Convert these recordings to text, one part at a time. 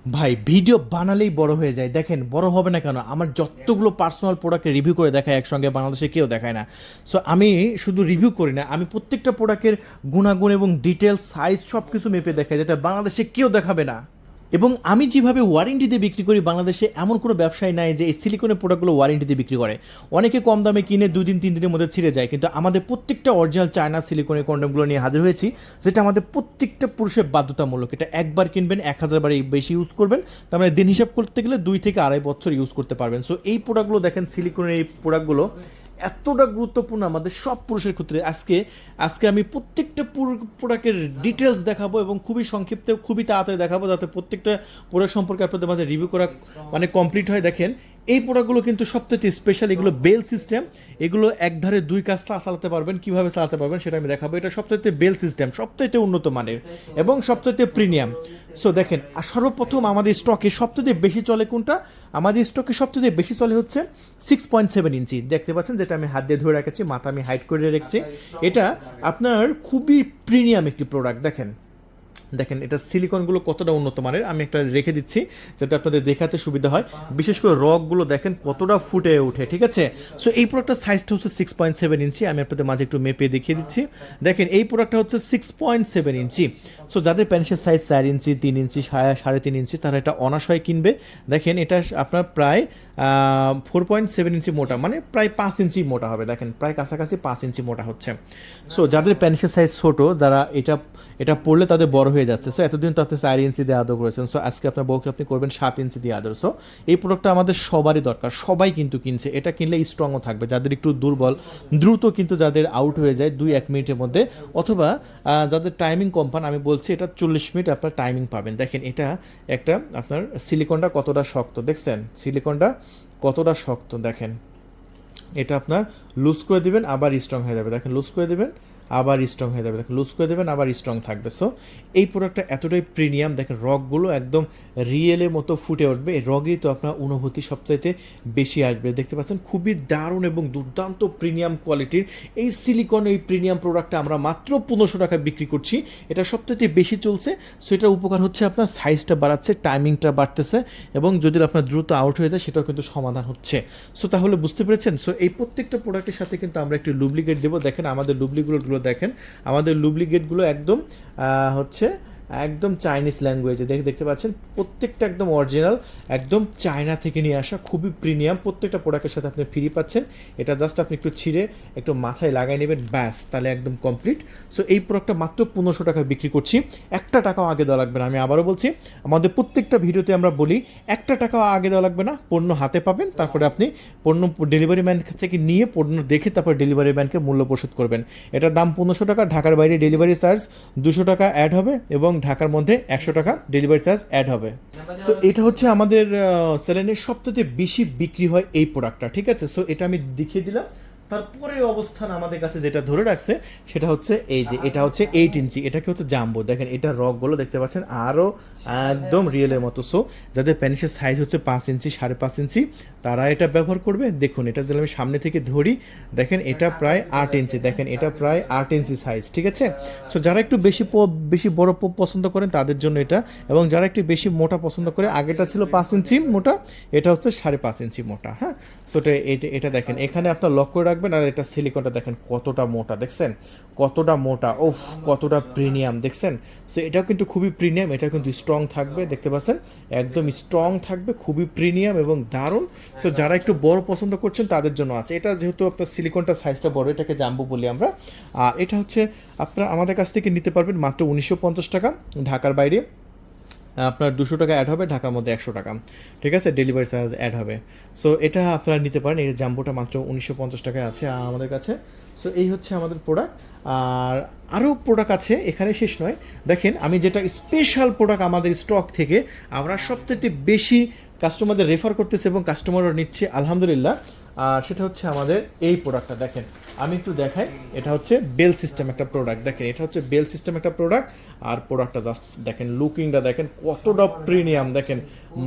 ভাই ভিডিও বানালেই বড় হয়ে যায়। দেখেন বড় হবে না কেন, আমার যতগুলো পার্সোনাল প্রোডাক্টের রিভিউ করে দেখায় একসঙ্গে বাংলাদেশে কেউ দেখায় না। সো আমি শুধু রিভিউ করি না, আমি প্রত্যেকটা প্রোডাক্টের গুণাগুণ এবং ডিটেলস সাইজ সব কিছু মেপে দেখাই, যেটা বাংলাদেশে কেউ দেখাবে না। এবং আমি যেভাবে ওয়ারেন্টি দিয়ে বিক্রি করি, বাংলাদেশে এমন কোনো ব্যবসায়ী নাই যে এই সিলিকনের প্রোডাক্টগুলো ওয়ারেন্টি দিয়ে বিক্রি করে। অনেকে কম দামে কিনে 2 দিন 3 দিনের মধ্যে ছিঁড়ে যায়, কিন্তু আমাদের প্রত্যেকটা অরিজিনাল চায়না সিলিকনের কন্ডমগুলো নিয়ে হাজির হয়েছি, যেটা আমাদের প্রত্যেকটা পুরুষের বাধ্যতামূলক। এটা একবার কিনবেন 1000 বার বেশি ইউজ করবেন, তার মানে দিন হিসাব করতে গেলে 2 থেকে 2.5 বছর ইউজ করতে পারবেন। সো এই প্রোডাক্টগুলো দেখেন, সিলিকনের এই প্রোডাক্টগুলো এতটা গুরুত্বপূর্ণ আমাদের সব পুরুষের ক্ষেত্রে। আজকে আজকে আমি প্রত্যেকটা প্রোডাক্টের ডিটেলস দেখাবো এবং খুবই সংক্ষিপ্ত খুবই তাড়াতাড়ি দেখাবো, যাতে প্রত্যেকটা প্রোডাক্ট সম্পর্কে আপনাদের মাঝে রিভিউ করা মানে কমপ্লিট হয়। দেখেন এই প্রোডাক্টগুলো কিন্তু সবথেকে স্পেশাল, এগুলো বেল সিস্টেম, এগুলো একধারে 2 কাজ চালাতে পারবেন। কীভাবে চালাতে পারবেন সেটা আমি দেখাবো। এটা সবথেকে বেল সিস্টেম, সবথেকে উন্নত মানের এবং সবথেকে প্রিমিয়াম। সো দেখেন, আর সর্বপ্রথম আমাদের স্টকে সবথেকে বেশি চলে কোনটা? আমাদের স্টকে সবথেকে বেশি চলে হচ্ছে 6.7 ইঞ্চি, দেখতে পাচ্ছেন, যেটা আমি হাত দিয়ে ধরে রেখেছি, মাথা আমি হাইড করে রেখেছি। এটা আপনার খুবই প্রিমিয়াম একটি প্রোডাক্ট। দেখেন দেখেন এটা সিলিকনগুলো কতটা উন্নত মানের, আমি একটা রেখে দিচ্ছি যাতে আপনাদের দেখাতে সুবিধা হয়। বিশেষ করে রকগুলো দেখেন কতটা ফুটে ওঠে, ঠিক আছে। সো এই প্রোডাক্টটার সাইজটা হচ্ছে 6.7 ইঞ্চি, আমি আপনাদের মাঝে একটু মেপে দেখিয়ে দিচ্ছি। দেখেন এই প্রোডাক্টটা হচ্ছে 6.7 ইঞ্চি। সো যাদের প্যান্টের সাইজ 4 ইঞ্চি, 3 ইঞ্চি, 3.5 ইঞ্চি, তারা এটা অনাশয় কিনবে। দেখেন এটা আপনার প্রায় 4.7 ইঞ্চি মোটা, মানে প্রায় 5 ইঞ্চি মোটা হবে। দেখেন প্রায় কাছাকাছি 5 ইঞ্চি মোটা হচ্ছে। সো যাদের প্যান্টের সাইজ ছোট, যারা এটা এটা পড়লে তাদের বড় হয়ে যাচ্ছে। সো এতদিন তো আপনি 4 ইঞ্চি দিয়ে আদর করেছেন, সো আজকে আপনার বউকে আপনি করবেন 7 ইঞ্চি দিয়ে আদর। সো এই প্রোডাক্টটা আমাদের সবারই দরকার, সবাই কিন্তু কিনছে। এটা কিনলে স্ট্রংও থাকবে, যাদের একটু দুর্বল, দ্রুত কিন্তু যাদের আউট হয়ে যায় 2-1 মিনিটের মধ্যে, অথবা যাদের টাইমিং কম পান, আমি বলছি এটা 40 মিনিট আপনার টাইমিং পাবেন। দেখেন এটা একটা আপনার সিলিকনটা কতটা শক্ত, দেখছেন সিলিকনটা কতটা শক্ত। দেখেন এটা আপনার লুজ করে দিবেন আবার স্ট্রং হয়ে যাবে। দেখেন লুজ করে দিবেন আবার স্ট্রং হয়ে যাবে, দেখেন লুজ করে দেবেন আবার স্ট্রং থাকবে। সো এই প্রোডাক্টটা এতটাই প্রিমিয়াম। দেখেন রকগুলো একদম রিয়েলের মতো ফুটে উঠবে, এই রগেই তো আপনার অনুভূতি সবচাইতে বেশি আসবে। দেখতে পাচ্ছেন খুবই দারুণ এবং দুর্দান্ত প্রিমিয়াম কোয়ালিটির এই সিলিকন, এই প্রিমিয়াম প্রোডাক্টটা আমরা মাত্র 1500 টাকা বিক্রি করছি। এটা সবচাইতে বেশি চলছে। সো এটার উপকার হচ্ছে আপনার সাইজটা বাড়াচ্ছে, টাইমিংটা বাড়তেছে, এবং যদি আপনার দ্রুত আউট হয়ে যায় সেটাও কিন্তু সমাধান হচ্ছে। সো তাহলে বুঝতে পেরেছেন। সো এই প্রত্যেকটা প্রোডাক্টের সাথে কিন্তু আমরা একটি লুব্লিকেট দেবো। দেখেন আমাদের লুব্লিকেটগুলো দেখেন, আমাদের লুব্লিকেটগুলো একদম হচ্ছে একদম চাইনিজ ল্যাঙ্গুয়েজে দেখতে পাচ্ছেন, প্রত্যেকটা একদম অরিজিনাল, একদম চায়না থেকে নিয়ে আসা, খুবই প্রিমিয়াম। প্রত্যেকটা প্রোডাক্টের সাথে আপনি ফ্রি পাচ্ছেন। এটা জাস্ট আপনি একটু ছিঁড়ে একটু মাথায় লাগাই নেবেন, ব্যাস, তাহলে একদম কমপ্লিট। সো এই প্রোডাক্টটা মাত্র 1500 টাকা বিক্রি করছি। একটা টাকাও আগে দেওয়া লাগবে না। আমি আবারও বলছি, আমাদের প্রত্যেকটা ভিডিওতে আমরা বলি একটা টাকাও আগে দেওয়া লাগবে না, পণ্য হাতে পাবেন, তারপরে আপনি পণ্য ডেলিভারি ম্যান থেকে নিয়ে পণ্য দেখে তারপর ডেলিভারি ম্যানকে মূল্য পরিশোধ করবেন। এটার দাম 1500 টাকা, ঢাকার বাইরে ডেলিভারি চার্জ 200 টাকা অ্যাড হবে, এবং ঢাকার মধ্যে 100 টাকা ডেলিভারি চার্জ অ্যাড হবে। সো এটা হচ্ছে আমাদের সেলেনের সবথেকে বেশি বিক্রি হয় এই প্রোডাক্টটা, ঠিক আছে। সো এটা আমি দেখিয়ে দিলাম। তারপরে অবস্থান আমাদের কাছে যেটা ধরে রাখছে সেটা হচ্ছে এই যে এটা হচ্ছে 8 ইঞ্চি, এটাকে হচ্ছে জাম্বো। দেখেন এটা রকগুলো দেখতে পাচ্ছেন আরও একদম রিয়েলের মতো। সো যাদের প্যানিসের সাইজ হচ্ছে 5 ইঞ্চি, 5.5 ইঞ্চি, তারা এটা ব্যবহার করবে। দেখুন এটা যদি আমি সামনে থেকে ধরি, দেখেন এটা প্রায় 8 ইঞ্চি, দেখেন এটা প্রায় 8 ইঞ্চি সাইজ, ঠিক আছে। সো যারা একটু বেশি বড় পছন্দ করেন তাদের জন্য এটা, এবং যারা একটু বেশি মোটা পছন্দ করে, আগেটা ছিল 5 ইঞ্চি মোটা, এটা হচ্ছে 5.5 ইঞ্চি মোটা। হ্যাঁ, সো এটা দেখেন, এখানে আপনার লক করে রাখবেন। আর এটা সিলিকনটা দেখেন কতটা মোটা, দেখছেন কতটা মোটা, ওফ কতটা প্রিমিয়াম, দেখছেন। সো এটাও কিন্তু খুবই প্রিমিয়াম, এটা কিন্তু স্ট্রং থাকবে, দেখতে পাচ্ছেন একদম স্ট্রং থাকবে, খুবই প্রিমিয়াম এবং দারুণ। সো যারা একটু বড় পছন্দ করছেন তাদের জন্য আছে এটা। যেহেতু আপনার সিলিকনটা সাইজটা বড়, এটাকে জাম্বো বলি আমরা। আর এটা হচ্ছে আপনারা আমাদের কাছ থেকে নিতে পারবেন মাত্র 1950 টাকা, ঢাকার বাইরে আপনার 200 টাকা অ্যাড হবে, ঢাকার মধ্যে 100 টাকা, ঠিক আছে, ডেলিভারি চার্জ অ্যাড হবে। সো এটা আপনারা নিতে পারেন। এই জাম্বোটা মাত্র 1950 টাকায় আছে আমাদের কাছে। সো এই হচ্ছে আমাদের প্রোডাক্ট। আর আরও প্রোডাক্ট আছে, এখানে শেষ নয়। দেখেন আমি যেটা স্পেশাল প্রোডাক্ট আমাদের স্টক থেকে আমরা সবথেকে বেশি কাস্টমারদের রেফার করতেছে এবং কাস্টমাররা নিচ্ছে, আলহামদুলিল্লাহ। আর সেটা হচ্ছে আমাদের এই প্রোডাক্টটা দেখেন, আমি একটু দেখাই। এটা হচ্ছে বেল সিস্টেম একটা প্রোডাক্ট, দেখেন এটা হচ্ছে বেল সিস্টেম একটা প্রোডাক্ট। আর প্রোডাক্টটা জাস্ট দেখেন, লুকিংটা দেখেন কতটা প্রিমিয়াম, দেখেন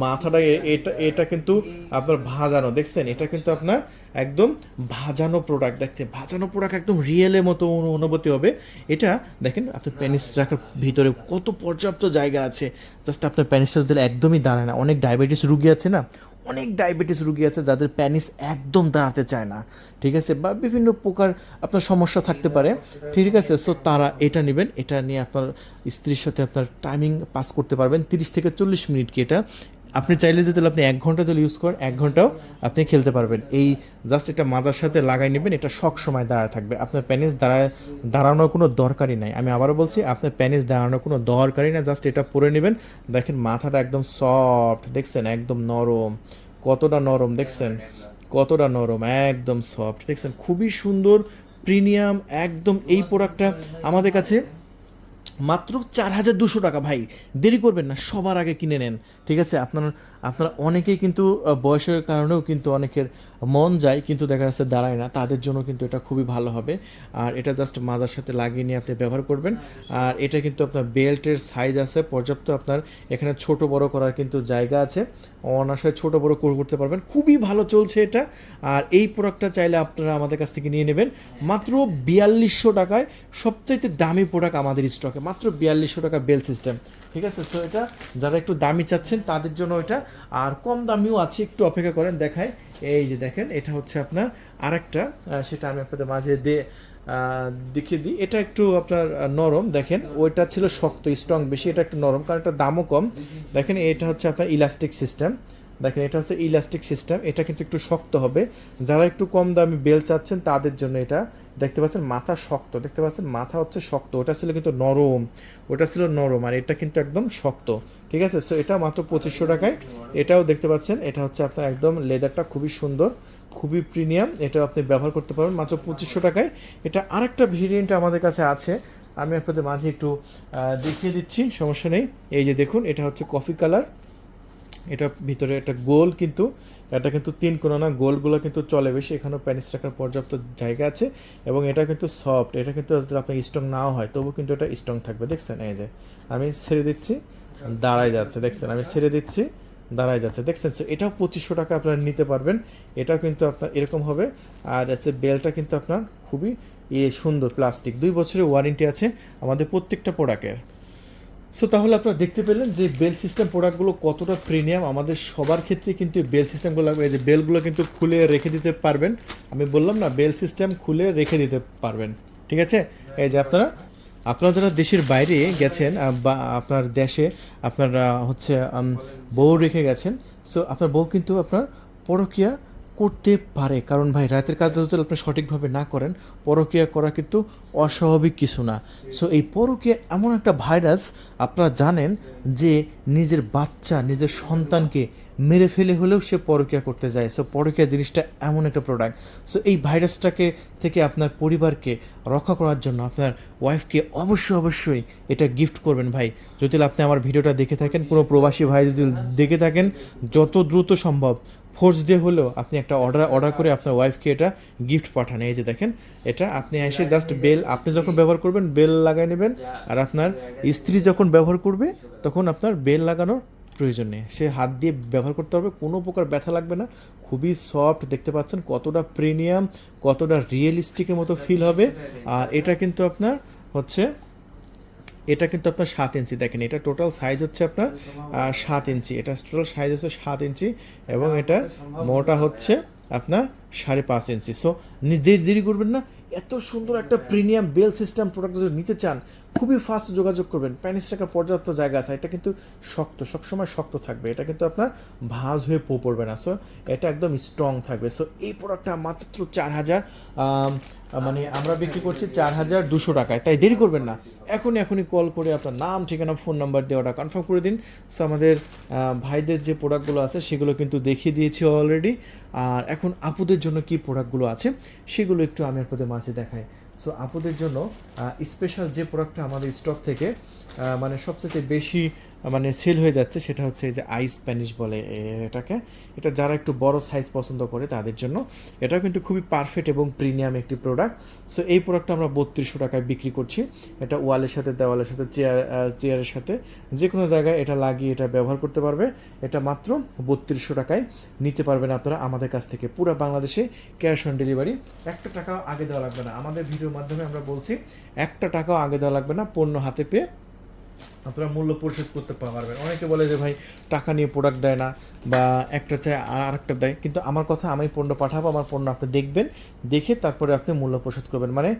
মাথাটা এটা এটা কিন্তু আপনার ভাজানো, দেখছেন এটা কিন্তু আপনার একদম ভাজানো প্রোডাক্ট, দেখতে ভাজানো প্রোডাক্ট একদম রিয়েলের মতো অনুভূতি হবে। এটা দেখেন আপনার প্যানিস রাখার ভিতরে কত পর্যাপ্ত জায়গা আছে, জাস্ট আপনার প্যানিসটা দিলে একদমই দাঁড়ায় না। অনেক ডায়াবেটিস রুগী আছে না, অনেক ডায়াবেটিস রুগী আছে যাদের প্যানিস একদম দাঁড়াতে চায় না, ঠিক আছে, বা বিভিন্ন প্রকার আপনার সমস্যা থাকতে পারে, ঠিক আছে। সো তারা এটা নেবেন, এটা নিয়ে আপনার স্ত্রীর সাথে আপনার টাইমিং পাস করতে পারবেন 30 থেকে 40 মিনিট কি এটা আপনি চাইলে যদি আপনি 1 ঘন্টা যদি ইউজ করেন 1 ঘন্টাও আপনি খেলতে পারবেন। এই জাস্ট এটা মাজার সাথে লাগাই নেবেন, এটা সব সময় দাঁড়ায় থাকবে, আপনার প্যানিস দাঁড়ানোর কোনো দরকারই নাই। আমি আবারও বলছি, আপনার প্যানিস দাঁড়ানোর কোনো দরকারই না, জাস্ট এটা পরে নেবেন। দেখেন মাথাটা একদম সফট, দেখছেন একদম নরম, কতটা নরম দেখছেন, কতটা নরম, একদম সফট দেখছেন, খুবই সুন্দর প্রিমিয়াম একদম। এই প্রোডাক্টটা আমাদের কাছে মাত্র 4200 টাকা ভাই, দেরি করবেন না, সবার আগে কিনে নেন, ঠিক আছে। আপনারা অনেকেই কিন্তু বয়সের কারণেও কিন্তু অনেকের মন যায় কিন্তু দেখা যাচ্ছে দাঁড়ায় না, তাদের জন্য কিন্তু এটা খুবই ভালো হবে। আর এটা জাস্ট মাজার সাথে লাগিয়ে নিয়ে আপনি ব্যবহার করবেন। আর এটা কিন্তু আপনার বেল্টের সাইজ আছে পর্যাপ্ত, আপনার এখানে ছোট বড় করার কিন্তু জায়গা আছে, অনায়াসে ছোট বড় করতে পারবেন, খুবই ভালো চলছে এটা। আর এই প্রোডাক্টটা চাইলে আপনারা আমাদের কাছ থেকে নিয়ে নেবেন মাত্র 4200 টাকায়, সবচাইতে দামি প্রোডাক্ট আমাদের স্টকে, মাত্র 4200 টাকা বেল সিস্টেম, ঠিক আছে। সো এটা যারা একটু দামি চাচ্ছেন তাদের জন্য এটা, আর কম দামিও আছে, একটু অপেক্ষা করেন দেখায়। এই যে দেখেন, এটা হচ্ছে আপনার আরেকটা, সেটা আমি আপনাদের মাঝে দেখিয়ে দিই। এটা একটু আপনার নরম, দেখেন ওইটা ছিল শক্ত স্ট্রং বেশি, এটা একটু নরম কারণ এটা দামও কম। দেখেন এটা হচ্ছে আপনার ইলাস্টিক সিস্টেম, দেখেন এটা হচ্ছে ইলাস্টিক সিস্টেম, এটা কিন্তু একটু শক্ত হবে। যারা একটু কম দামি বেল চাচ্ছেন তাদের জন্য এটা, দেখতে পাচ্ছেন মাথা শক্ত, দেখতে পাচ্ছেন মাথা হচ্ছে শক্ত, ওটা ছিল কিন্তু নরম, ওটা ছিল নরম, আর এটা কিন্তু একদম শক্ত, ঠিক আছে। সো এটা মাত্র 2500 টাকায়। এটাও দেখতে পাচ্ছেন, এটা হচ্ছে আপনার একদম লেদারটা খুবই সুন্দর, খুবই প্রিমিয়াম, এটা আপনি ব্যবহার করতে পারবেন মাত্র 2500 টাকায়। এটা আরেকটা ভেরিয়েন্ট আমাদের কাছে আছে, আমি আপনাদের মাঝে একটু দেখিয়ে দিচ্ছি, সমস্যা নেই। এই যে দেখুন, এটা হচ্ছে কফি কালার, এটা ভিতরে একটা গোল, কিন্তু এটা কিন্তু 3 কোণা না, গোলগুলো কিন্তু চলে বেশি, এখানেও প্যানিস রাখার পর্যাপ্ত জায়গা আছে, এবং এটা কিন্তু সফট, এটা কিন্তু আপনার স্ট্রং নাও হয় তবু কিন্তু এটা স্ট্রং থাকবে, দেখছেন। এই যে আমি ছেড়ে দিচ্ছি, দাঁড়ায় যাচ্ছে, দেখছেন আমি ছেড়ে দিচ্ছি, দাঁড়ায় যাচ্ছে, দেখছেন। সো এটাও 2500 টাকা আপনারা নিতে পারবেন, এটাও কিন্তু আপনার এরকম হবে। আর হচ্ছে বেলটা কিন্তু আপনার খুবই সুন্দর, প্লাস্টিক, 2 বছরের ওয়ারেন্টি আছে আমাদের প্রত্যেকটা প্রোডাক্টের। সো তাহলে আপনারা দেখতে পেলেন যে বেল সিস্টেম প্রোডাক্টগুলো কতটা প্রিমিয়াম, আমাদের সবার ক্ষেত্রে কিন্তু বেল সিস্টেমগুলো লাগবে। এই যে বেলগুলো কিন্তু খুলে রেখে দিতে পারবেন, আমি বললাম না বেল সিস্টেম খুলে রেখে দিতে পারবেন, ঠিক আছে। এই যে আপনারা যারা দেশের বাইরে গেছেন বা আপনার দেশে আপনারা হচ্ছে বউ রেখে গেছেন, সো আপনার বউ কিন্তু আপনার পরকীয়া করতে পারে, কারণ ভাই রাতের কাজটা যদি আপনি সঠিকভাবে না করেন, পরকীয়া করা কিন্তু অস্বাভাবিক কিছু না। সো এই পরকীয়া এমন একটা ভাইরাস, আপনারা জানেন যে নিজের বাচ্চা, নিজের সন্তানকে মেরে ফেলে হলেও সে পরকীয়া করতে যায়। সো পরকীয়া জিনিসটা এমন একটা প্রোডাক্ট, সো এই ভাইরাসটাকে থেকে আপনার পরিবারকে রক্ষা করার জন্য আপনার ওয়াইফকে অবশ্যই এটা গিফট করবেন ভাই। যদি আপনি আমার ভিডিওটা দেখে থাকেন, কোনো প্রবাসী ভাই যদি দেখে থাকেন, যত দ্রুত সম্ভব ফোর্স দিয়ে হলেও আপনি একটা অর্ডার করে আপনার ওয়াইফকে এটা গিফট পাঠান। এই যে দেখেন, এটা আপনি এসে জাস্ট বেল, আপনি যখন ব্যবহার করবেন বেল লাগাই নেবেন, আর আপনার স্ত্রী যখন ব্যবহার করবে তখন আপনার বেল লাগানোর প্রয়োজন নেই, সে হাত দিয়ে ব্যবহার করতে হবে, কোনো প্রকার ব্যথা লাগবে না, খুবই সফট, দেখতে পাচ্ছেন কতটা প্রিমিয়াম, কতটা রিয়েলিস্টিকের মতো ফিল হবে। আর এটা কিন্তু আপনার হচ্ছে, এটা কিন্তু আপনার 7 ইঞ্চি, দেখেন এটা টোটাল সাইজ হচ্ছে আপনার 7 ইঞ্চি, এটা টোটাল সাইজ হচ্ছে 7 ইঞ্চি, এবং এটা মোটা হচ্ছে আপনার 5.5 ইঞ্চি। সো দেরি করবেন না, এত সুন্দর একটা প্রিমিয়াম বেল সিস্টেম প্রোডাক্ট যদি নিতে চান খুবই ফাস্ট যোগাযোগ করবেন, প্যানিস টাকার পর্যাপ্ত জায়গা আছে, এটা কিন্তু শক্ত, সবসময় শক্ত থাকবে, এটা কিন্তু আপনার ভাঁজ হয়ে পড়বে না, সো এটা একদম স্ট্রং থাকবে। সো এই প্রোডাক্টটা মাত্র 4000, মানে আমরা বিক্রি করছি 4200 টাকায়, তাই দেরি করবেন না, এখনই কল করে আপনার নাম, ঠিকানা, ফোন নাম্বার দিয়ে ওটা কনফার্ম করে দিন। সো আমাদের ভাইদের যে প্রোডাক্টগুলো আছে সেগুলো কিন্তু দেখিয়ে দিয়েছি অলরেডি, আর এখন আপুদের জন্য কি প্রোডাক্টগুলো আছে সেগুলো একটু আমি আপনাদের মাঝে দেখাই। সো আপুদের জন্য স্পেশাল যে প্রোডাক্টটা আমাদের স্টক থেকে মানে সবচেয়ে বেশি মানে সেল হয়ে যাচ্ছে সেটা হচ্ছে এই যে আইস স্প্যানিশ বলে এটাকে। এটা যারা একটু বড় সাইজ পছন্দ করে তাদের জন্য এটাও কিন্তু খুবই পারফেক্ট এবং প্রিমিয়াম একটি প্রোডাক্ট। সো এই প্রোডাক্টটা আমরা 3200 টাকায় বিক্রি করছি। এটা ওয়ালের সাথে, দেওয়ালের সাথে, চেয়ারের সাথে যে কোনো জায়গায় এটা লাগিয়ে এটা ব্যবহার করতে পারবে। এটা মাত্র 3200 টাকায় নিতে পারবেন আপনারা আমাদের কাছ থেকে পুরো বাংলাদেশে ক্যাশ অন ডেলিভারি। একটা টাকাও আগে দেওয়া লাগবে না। আমাদের ভিডিওর মাধ্যমে আমরা বলছি একটা টাকাও আগে দেওয়া লাগবে না, পণ্য হাতে পেয়ে আপনারা মূল্য পরিশোধ করতে পারবেন। অনেকে বলে যে ভাই টাকা নিয়ে প্রোডাক্ট দেয় না বা একটা চাই আর একটা দেয়, কিন্তু আমার কথা, আমি পণ্য পাঠাবো, আমার পণ্য আপনি দেখবেন, দেখে তারপরে আপনি মূল্য পরিশোধ করবেন। মানে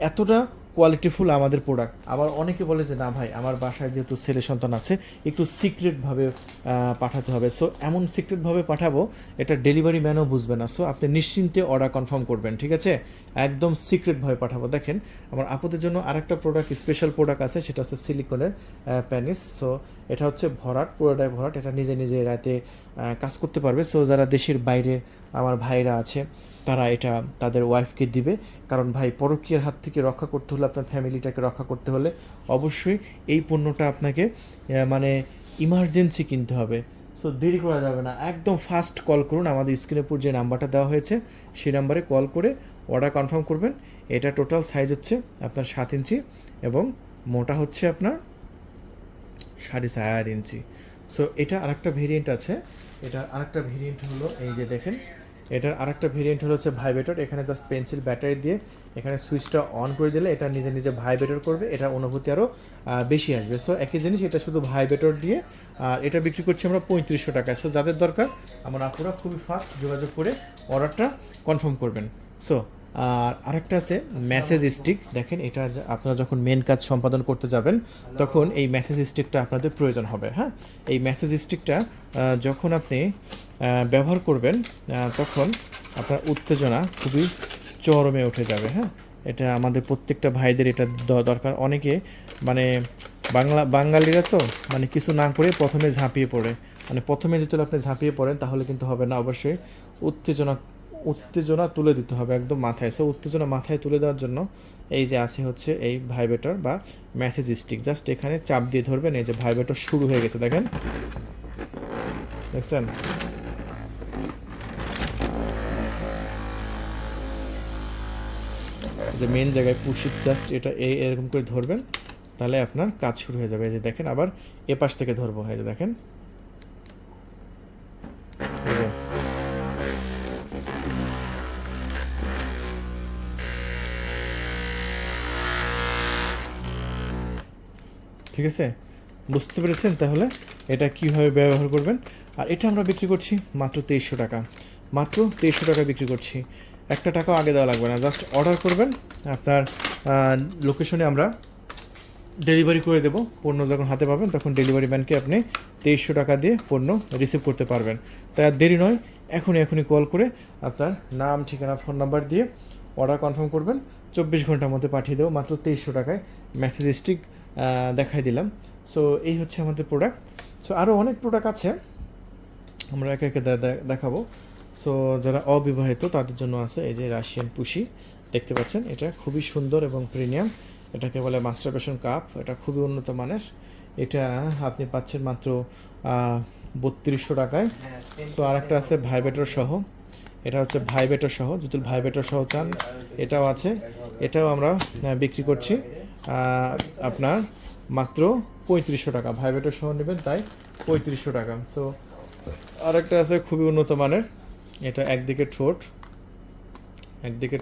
এতটা কোয়ালিটিফুল আমাদের প্রোডাক্ট। আবার অনেকে বলে যে না ভাই আমার বাসায় যেহেতু ছেলে সন্তান আছে একটু সিক্রেটভাবে পাঠাতে হবে। সো এমন সিক্রেটভাবে পাঠাবো এটা ডেলিভারি ম্যানও বুঝবে না। সো আপনি নিশ্চিন্তে অর্ডার কনফার্ম করবেন, ঠিক আছে? একদম সিক্রেটভাবে পাঠাবো। দেখেন আমার আপুদের জন্য আরেকটা প্রোডাক্ট, স্পেশাল প্রোডাক্ট আছে, সেটা হচ্ছে সিলিকনের প্যানিস। সো এটা হচ্ছে ভরাট, পুরোটাই ভরাট। এটা নিজে নিজে রাতে কাজ করতে পারবে। সো যারা দেশের বাইরে আমার ভাইরা আছে তারা এটা তাদের ওয়াইফকে দিবে। কারণ ভাই পরকীয়ার হাত থেকে রক্ষা করতে হলে, আপনার ফ্যামিলিটাকে রক্ষা করতে হলে অবশ্যই এই পণ্যটা আপনাকে মানে ইমার্জেন্সি কিনতে হবে। সো দেরি করা যাবে না, একদম ফাস্ট কল করুন। আমাদের স্ক্রিনের উপর যে নাম্বারটা দেওয়া হয়েছে সেই নাম্বারে কল করে অর্ডার কনফার্ম করবেন। এটা টোটাল সাইজ হচ্ছে আপনার 7 ইঞ্চি এবং মোটা হচ্ছে আপনার 4.5 ইঞ্চি। সো এটা আরেকটা ভেরিয়েন্ট আছে। এটার আরেকটা ভেরিয়েন্ট হলো এই যে দেখেন, এটার আরেকটা ভেরিয়েন্ট হলো হচ্ছে ভাইব্রেটর। এখানে জাস্ট পেন্সিল ব্যাটারি দিয়ে এখানে সুইচটা অন করে দিলে এটা নিজে নিজে ভাইব্রেটর করবে। এটা অনুভূতি আরও বেশি আসবে। সো একই জিনিস, এটা শুধু ভাইব্রেটর দিয়ে। আর এটা বিক্রি করছি আমরা 3500 টাকায়। সো যাদের দরকার আমার আপুরা খুবই ফাস্ট যোগাযোগ করে অর্ডারটা কনফার্ম করবেন। সো আর আরেকটা আছে মেসেজ স্টিক। দেখেন এটা আপনারা যখন মেন কাজ সম্পাদন করতে যাবেন তখন এই মেসেজ স্টিকটা আপনাদের প্রয়োজন হবে। হ্যাঁ, এই মেসেজ স্টিকটা যখন আপনি ব্যবহার করবেন তখন আপনার উত্তেজনা খুবই চরমে উঠে যাবে। হ্যাঁ, এটা আমাদের প্রত্যেকটা ভাইদের এটা দরকার। অনেকে মানে বাঙালিরা তো মানে কিছু না করে প্রথমে ঝাঁপিয়ে পড়ে। মানে প্রথমে যদি আপনি ঝাঁপিয়ে পড়েন তাহলে কিন্তু হবে না। অবশ্যই উত্তেজনা তুলে দিতে হবে একদম মাথায়। সো উত্তেজনা মাথায় তুলে দেওয়ার জন্য এই যে আছে হচ্ছে এই ভাইব্রেটর বা মেসেজ স্টিক। জাস্ট এখানে চাপ দিয়ে ধরবেন, এই যে ভাইব্রেটর শুরু হয়ে গেছে, দেখেন, দেখছেন? যে মেন জায়গায় পুশি, জাস্ট এটা এরকম করে ধরবেন, তাহলে আপনার কাজ শুরু হয়ে যাবে। এই যে দেখেন, আবার এ পাশ থেকে ধরবো, এই যে দেখেন, এই যে ঠিক আছে, বুঝতে পেরেছেন তাহলে এটা কীভাবে ব্যবহার করবেন। আর এটা আমরা বিক্রি করছি মাত্র 2300 টাকা। মাত্র 2300 টাকা বিক্রি করছি। একটা টাকাও আগে দেওয়া লাগবে না, জাস্ট অর্ডার করবেন, আপনার লোকেশনে আমরা ডেলিভারি করে দেবো। পণ্য যখন হাতে পাবেন তখন ডেলিভারি ম্যানকে আপনি 2300 টাকা দিয়ে পণ্য রিসিভ করতে পারবেন। তাই আর দেরি নয়, এখনই কল করে আপনার নাম, ঠিকানা, ফোন নাম্বার দিয়ে অর্ডার কনফার্ম করবেন। 24 ঘন্টার মধ্যে পাঠিয়ে দেবো মাত্র 2300 টাকায়। মেসেজ স্টিক দেখাই দিলাম। সো এই হচ্ছে আমাদের প্রোডাক্ট। সো আরও অনেক প্রোডাক্ট আছে, আমরা একে একে দেখাবো। সো যারা অবিবাহিত তাদের জন্য আছে এই যে রাশিয়ান পুশি, দেখতে পাচ্ছেন, এটা খুবই সুন্দর এবং প্রিমিয়াম। এটাকে বলে মাস্টারবেশন কাপ। এটা খুবই উন্নত মানের। এটা আপনি পাচ্ছেন মাত্র 3200 টাকায়। সো আরেকটা আছে ভাইব্রেটর সহ। এটা হচ্ছে ভাইব্রেটর সহ, যদি ভাইব্রেটর সহ চান এটাও আছে। এটাও আমরা বিক্রি করছি আপনার মাত্র 3500 টাকা। ভাইব্রেটর সহ নেবেন তাই 3500 টাকা। সো আরেকটা আছে খুবই উন্নত মানের। এটা একদিকে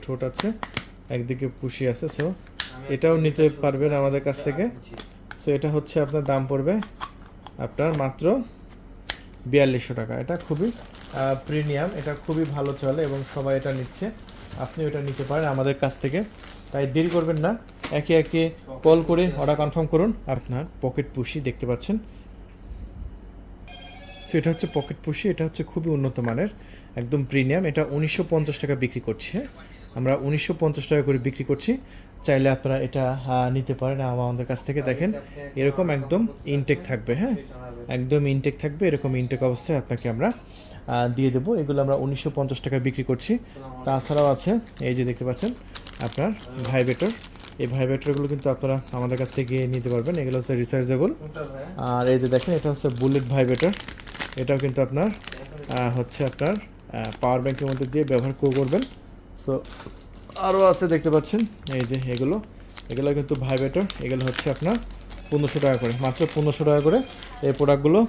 ঠোঁট আছে, একদিকে পুশি আছে। সো এটাও নিতে পারবেন আমাদের কাছ থেকে। সো এটা হচ্ছে আপনার দাম পড়বে আপনার মাত্র 4200 টাকা। এটা খুবই প্রিমিয়াম, এটা খুবই ভালো চলে এবং সবাই এটা নিচ্ছে। আপনি এটা নিতে পারেন আমাদের কাছ থেকে। তাই দেরি করবেন না, একে একে কল করে অর্ডার কনফার্ম করুন। আপনার পকেট পুশি দেখতে পাচ্ছেন। সো এটা হচ্ছে পকেট পুশি। এটা হচ্ছে খুবই উন্নত মানের, একদম প্রিমিয়াম। এটা 1950 টাকা বিক্রি করছি। আমরা 1950 টাকা করে বিক্রি করছি। চাইলে আপনারা এটা নিতে পারেন আমাদের কাছ থেকে। দেখেন এরকম একদম ইনটেক থাকবে। হ্যাঁ, একদম ইনটেক থাকবে। এরকম ইনটেক অবস্থায় আপনাকে আমরা দিয়ে দেবো। এগুলো আমরা 1950 টাকা বিক্রি করছি। তাছাড়াও আছে এই যে দেখতে পাচ্ছেন আপনার ভাইব্রেটর। এই ভাইব্রেটরগুলো কিন্তু আপনারা আমাদের কাছ থেকে নিতে পারবেন। এগুলো হচ্ছে রিচার্জেবল। আর এই যে দেখেন এটা হচ্ছে বুলেট ভাইব্রেটর, এটাও কিন্তু আপনার হচ্ছে আপনার পাওয়ার ব্যাংকের মধ্যে দিয়ে ব্যবহার করবেন। সো আরও আছে দেখতে পাচ্ছেন, এই যে এগুলো কিন্তু ভাইব্রেটর, এগুলো হচ্ছে আপনার 1500 টাকা করে, মাত্র 1500 টাকা করে এই প্রোডাক্টগুলো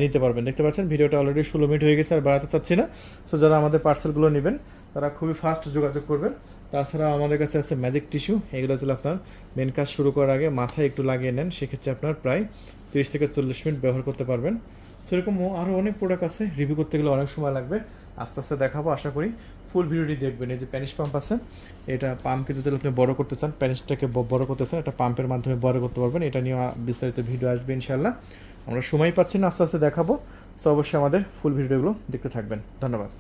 নিতে পারবেন। দেখতে পাচ্ছেন ভিডিওটা অলরেডি 16 মিনিট হয়ে গেছে, আর বাড়াতে চাচ্ছি না। সো যারা আমাদের পার্সেলগুলো নেবেন তারা খুবই ফাস্ট যোগাযোগ করবেন। তাছাড়া আমাদের কাছে আছে ম্যাজিক টিস্যু, এগুলো হচ্ছে আপনার মেন কাজ শুরু করার আগে মাথায় একটু লাগিয়ে নেন, সেক্ষেত্রে আপনার প্রায় 30 থেকে 40 মিনিট ব্যবহার করতে পারবেন। সেরকম আরও অনেক প্রোডাক্ট আছে, রিভিউ করতে গেলে অনেক সময় লাগবে, আস্তে আস্তে দেখাবো। আশা করি ফুল ভিডিওটি দেখবেন। এই যে প্যানিশ পাম্প আছে, এটা পাম্পকে যদি আপনি বড় করতে চান, প্যানিশটাকে বড় করতে চান, এটা পাম্পের মাধ্যমে বড় করতে পারবেন। এটা নিয়ে বিস্তারিত ভিডিও আসবে ইনশাল্লাহ। আমরা সময় পাচ্ছি না, আস্তে আস্তে দেখাবো। সো অবশ্যই আমাদের ফুল ভিডিওগুলো দেখতে থাকবেন। ধন্যবাদ।